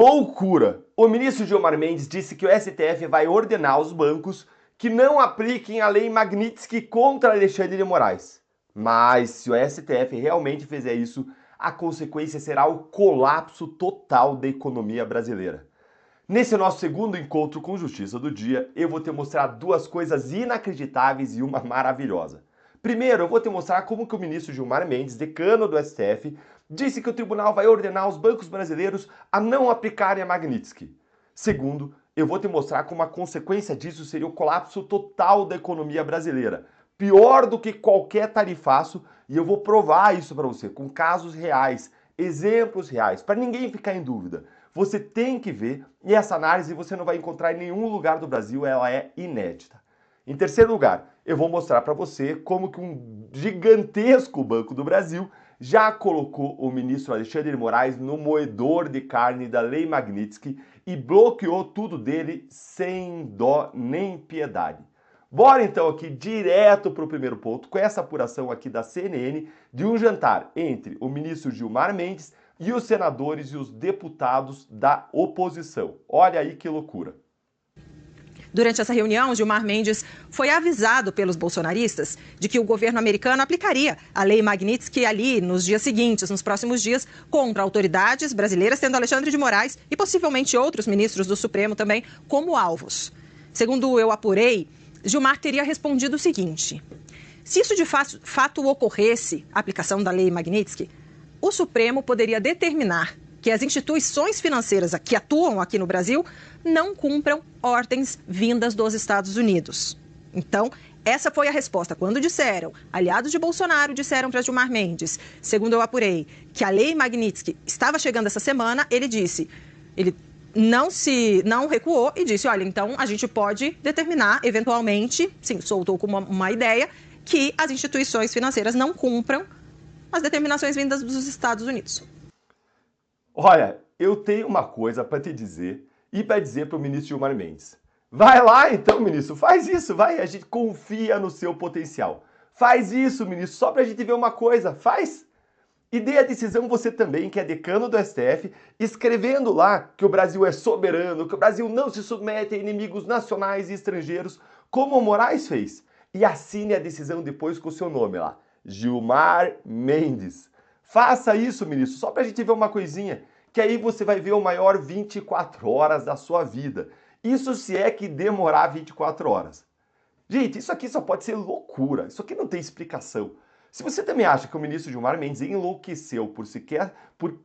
Loucura! O ministro Gilmar Mendes disse que o STF vai ordenar aos bancos que não apliquem a lei Magnitsky contra Alexandre de Moraes. Mas se o STF realmente fizer isso, a consequência será o colapso total da economia brasileira. Nesse nosso segundo encontro com Justiça do Dia, eu vou te mostrar duas coisas inacreditáveis e uma maravilhosa. Primeiro, eu vou te mostrar como que o ministro Gilmar Mendes, decano do STF, disse que o tribunal vai ordenar aos bancos brasileiros a não aplicarem a Magnitsky. Segundo, eu vou te mostrar como a consequência disso seria o colapso total da economia brasileira. Pior do que qualquer tarifaço, e eu vou provar isso para você com casos reais, exemplos reais, para ninguém ficar em dúvida. Você tem que ver, e essa análise você não vai encontrar em nenhum lugar do Brasil, ela é inédita. Em terceiro lugar, eu vou mostrar para você como que um gigantesco Banco do Brasil já colocou o ministro Alexandre de Moraes no moedor de carne da Lei Magnitsky e bloqueou tudo dele sem dó nem piedade. Bora então aqui direto para o primeiro ponto, com essa apuração aqui da CNN de um jantar entre o ministro Gilmar Mendes e os senadores e os deputados da oposição. Olha aí que loucura. Durante essa reunião, Gilmar Mendes foi avisado pelos bolsonaristas de que o governo americano aplicaria a lei Magnitsky ali nos dias seguintes, nos próximos dias, contra autoridades brasileiras, tendo Alexandre de Moraes e possivelmente outros ministros do Supremo também como alvos. Segundo eu apurei, Gilmar teria respondido o seguinte: se isso de fato ocorresse, a aplicação da lei Magnitsky, o Supremo poderia determinar que as instituições financeiras que atuam aqui no Brasil não cumpram ordens vindas dos Estados Unidos. Então, essa foi a resposta. Quando disseram, aliados de Bolsonaro disseram para Gilmar Mendes, segundo eu apurei, que a lei Magnitsky estava chegando essa semana, ele não recuou e disse, olha, então a gente pode determinar, eventualmente, sim, soltou como uma ideia, que as instituições financeiras não cumpram as determinações vindas dos Estados Unidos. Olha, eu tenho uma coisa para te dizer e para dizer para o ministro Gilmar Mendes. Vai lá então, ministro, faz isso, vai, a gente confia no seu potencial. Faz isso, ministro, só para a gente ver uma coisa, faz. E dê a decisão você também, que é decano do STF, escrevendo lá que o Brasil é soberano, que o Brasil não se submete a inimigos nacionais e estrangeiros, como o Moraes fez. E assine a decisão depois com o seu nome lá, Gilmar Mendes. Faça isso, ministro, só para a gente ver uma coisinha, que aí você vai ver o maior 24 horas da sua vida. Isso se é que demorar 24 horas. Gente, isso aqui só pode ser loucura, isso aqui não tem explicação. Se você também acha que o ministro Gilmar Mendes enlouqueceu por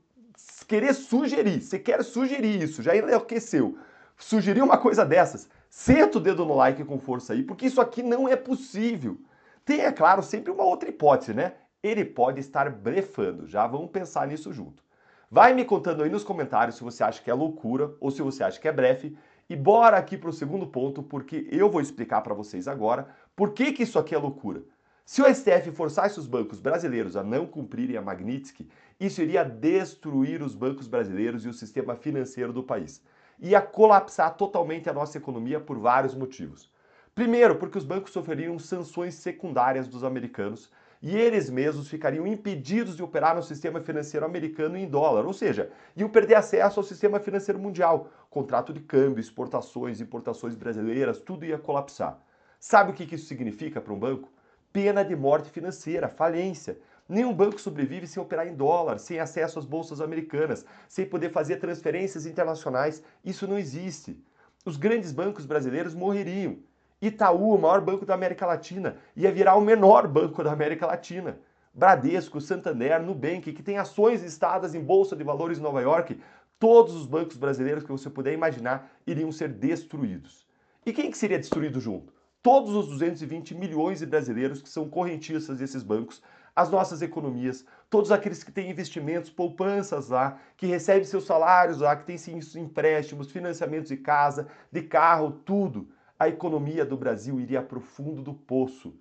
querer sugerir, você quer sugerir isso, já enlouqueceu, sugerir uma coisa dessas, senta o dedo no like com força aí, porque isso aqui não é possível. Tem, é claro, sempre uma outra hipótese, né? Ele pode estar blefando, já vamos pensar nisso junto. Vai me contando aí nos comentários se você acha que é loucura ou se você acha que é blefe. E bora aqui para o segundo ponto, porque eu vou explicar para vocês agora por que isso aqui é loucura. Se o STF forçasse os bancos brasileiros a não cumprirem a Magnitsky, isso iria destruir os bancos brasileiros e o sistema financeiro do país. Ia colapsar totalmente a nossa economia por vários motivos. Primeiro, porque os bancos sofreriam sanções secundárias dos americanos e eles mesmos ficariam impedidos de operar no sistema financeiro americano em dólar, ou seja, iam perder acesso ao sistema financeiro mundial. Contrato de câmbio, exportações, importações brasileiras, tudo ia colapsar. Sabe o que isso significa para um banco? Pena de morte financeira, falência. Nenhum banco sobrevive sem operar em dólar, sem acesso às bolsas americanas, sem poder fazer transferências internacionais. Isso não existe. Os grandes bancos brasileiros morreriam. Itaú, o maior banco da América Latina, ia virar o menor banco da América Latina. Bradesco, Santander, Nubank, que tem ações listadas em Bolsa de Valores em Nova York, todos os bancos brasileiros que você puder imaginar iriam ser destruídos. E quem que seria destruído junto? Todos os 220 milhões de brasileiros que são correntistas desses bancos, as nossas economias, todos aqueles que têm investimentos, poupanças lá, que recebem seus salários lá, que têm seus empréstimos, financiamentos de casa, de carro, tudo. A economia do Brasil iria para o fundo do poço.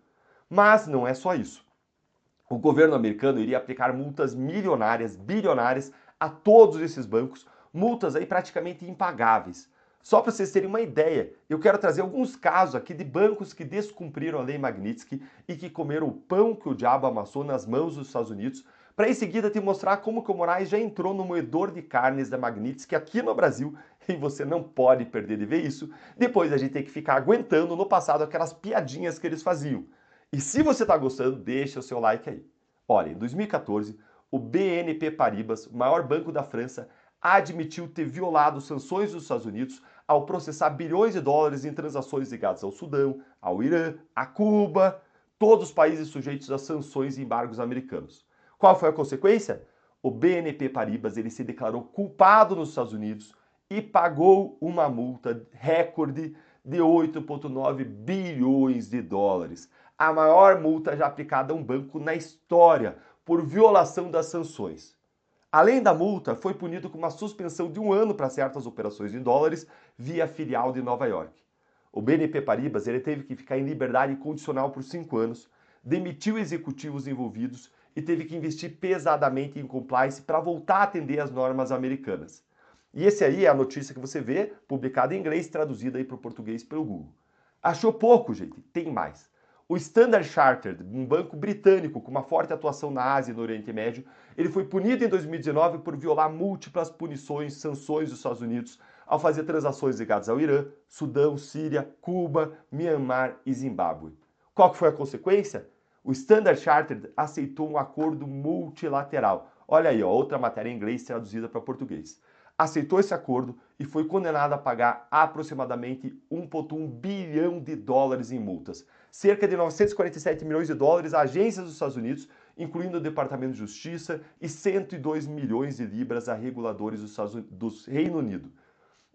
Mas não é só isso. O governo americano iria aplicar multas milionárias, bilionárias a todos esses bancos, multas aí praticamente impagáveis. Só para vocês terem uma ideia, eu quero trazer alguns casos aqui de bancos que descumpriram a lei Magnitsky e que comeram o pão que o diabo amassou nas mãos dos Estados Unidos para em seguida te mostrar como que o Moraes já entrou no moedor de carnes da Magnitsky aqui no Brasil, e você não pode perder de ver isso, depois a gente tem que ficar aguentando no passado aquelas piadinhas que eles faziam. E se você está gostando, deixa o seu like aí. Olha, em 2014, o BNP Paribas, o maior banco da França, admitiu ter violado sanções dos Estados Unidos ao processar bilhões de dólares em transações ligadas ao Sudão, ao Irã, a Cuba, todos os países sujeitos a sanções e embargos americanos. Qual foi a consequência? O BNP Paribas ele se declarou culpado nos Estados Unidos e pagou uma multa recorde de 8,9 bilhões de dólares. A maior multa já aplicada a um banco na história por violação das sanções. Além da multa, foi punido com uma suspensão de 1 ano para certas operações em dólares via filial de Nova York. O BNP Paribas ele teve que ficar em liberdade condicional por 5 anos, demitiu executivos envolvidos e teve que investir pesadamente em compliance para voltar a atender às normas americanas. E esse aí é a notícia que você vê, publicada em inglês, traduzida aí para o português pelo Google. Achou pouco, gente? Tem mais. O Standard Chartered, um banco britânico com uma forte atuação na Ásia e no Oriente Médio, ele foi punido em 2019 por violar múltiplas punições, sanções dos Estados Unidos ao fazer transações ligadas ao Irã, Sudão, Síria, Cuba, Myanmar e Zimbábue. Qual que foi a consequência? O Standard Chartered aceitou um acordo multilateral. Olha aí, ó, outra matéria em inglês traduzida para português. Aceitou esse acordo e foi condenado a pagar aproximadamente 1,1 bilhão de dólares em multas. Cerca de 947 milhões de dólares a agências dos Estados Unidos, incluindo o Departamento de Justiça, e 102 milhões de libras a reguladores do Reino Unido.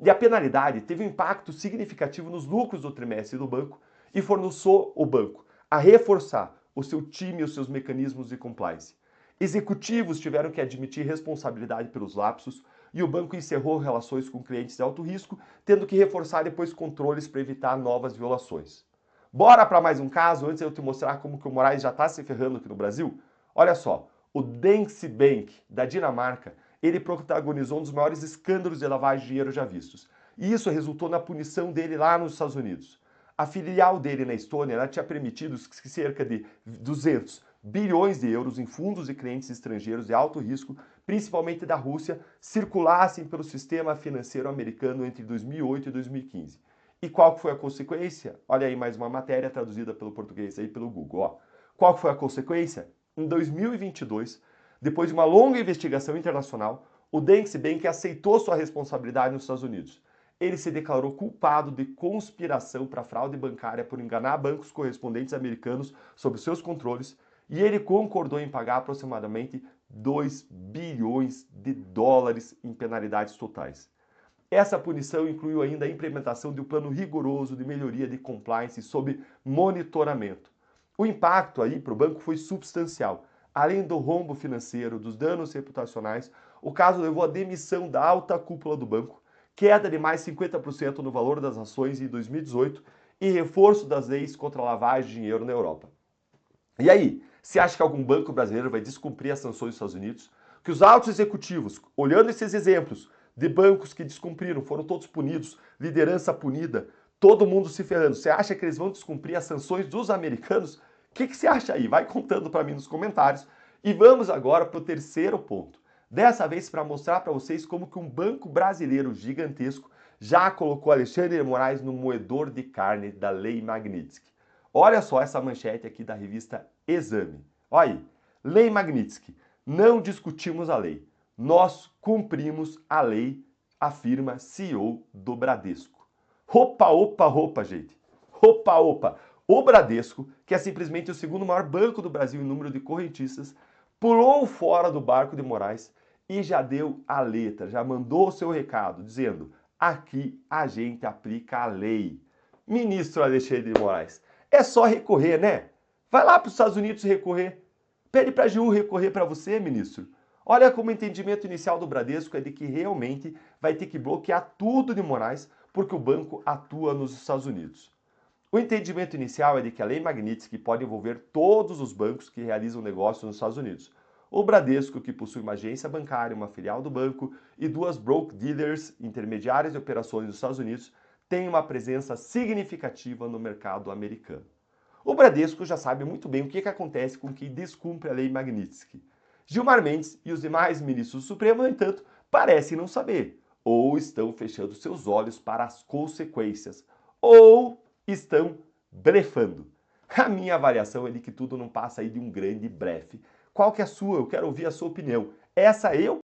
E a penalidade teve um impacto significativo nos lucros do trimestre do banco e forçou o banco a reforçar o seu time e os seus mecanismos de compliance. Executivos tiveram que admitir responsabilidade pelos lapsos e o banco encerrou relações com clientes de alto risco, tendo que reforçar depois controles para evitar novas violações. Bora para mais um caso, antes de eu te mostrar como que o Moraes já está se ferrando aqui no Brasil? Olha só, o Danske Bank, da Dinamarca, ele protagonizou um dos maiores escândalos de lavagem de dinheiro já vistos. E isso resultou na punição dele lá nos Estados Unidos. A filial dele na Estônia ela tinha permitido que cerca de 200 bilhões de euros em fundos de clientes estrangeiros de alto risco, principalmente da Rússia, circulassem pelo sistema financeiro americano entre 2008 e 2015. E qual foi a consequência? Olha aí mais uma matéria traduzida pelo português aí pelo Google. Ó. Qual foi a consequência? Em 2022, depois de uma longa investigação internacional, o Danske Bank aceitou sua responsabilidade nos Estados Unidos. Ele se declarou culpado de conspiração para fraude bancária por enganar bancos correspondentes americanos sobre seus controles e ele concordou em pagar aproximadamente 2 bilhões de dólares em penalidades totais. Essa punição incluiu ainda a implementação de um plano rigoroso de melhoria de compliance sob monitoramento. O impacto aí para o banco foi substancial. Além do rombo financeiro, dos danos reputacionais, o caso levou à demissão da alta cúpula do banco, queda de mais 50% no valor das ações em 2018 e reforço das leis contra a lavagem de dinheiro na Europa. E aí, você acha que algum banco brasileiro vai descumprir as sanções dos Estados Unidos? Que os altos executivos, olhando esses exemplos de bancos que descumpriram, foram todos punidos, liderança punida, todo mundo se ferrando. Você acha que eles vão descumprir as sanções dos americanos? O que você acha aí? Vai contando para mim nos comentários. E vamos agora para o terceiro ponto. Dessa vez para mostrar para vocês como que um banco brasileiro gigantesco já colocou Alexandre de Moraes no moedor de carne da Lei Magnitsky. Olha só essa manchete aqui da revista Exame. Olha aí, Lei Magnitsky, não discutimos a lei, nós cumprimos a lei, afirma CEO do Bradesco. Opa, opa, opa, gente. Opa, opa. O Bradesco, que é simplesmente o segundo maior banco do Brasil em número de correntistas, pulou fora do barco de Moraes e já deu a letra, já mandou o seu recado, dizendo: aqui a gente aplica a lei. Ministro Alexandre de Moraes, é só recorrer, né? Vai lá para os Estados Unidos recorrer. Pede para a AGU recorrer para você, ministro. Olha como o entendimento inicial do Bradesco é de que realmente vai ter que bloquear tudo de Moraes porque o banco atua nos Estados Unidos. O entendimento inicial é de que a Lei Magnitsky pode envolver todos os bancos que realizam negócios nos Estados Unidos. O Bradesco, que possui uma agência bancária, uma filial do banco e 2 broker-dealers, intermediários de operações nos Estados Unidos, tem uma presença significativa no mercado americano. O Bradesco já sabe muito bem o que acontece com quem descumpre a Lei Magnitsky. Gilmar Mendes e os demais ministros do Supremo, no entanto, parecem não saber, ou estão fechando seus olhos para as consequências, ou estão blefando. A minha avaliação é de que tudo não passa aí de um grande blefe. Qual que é a sua? Eu quero ouvir a sua opinião. Essa eu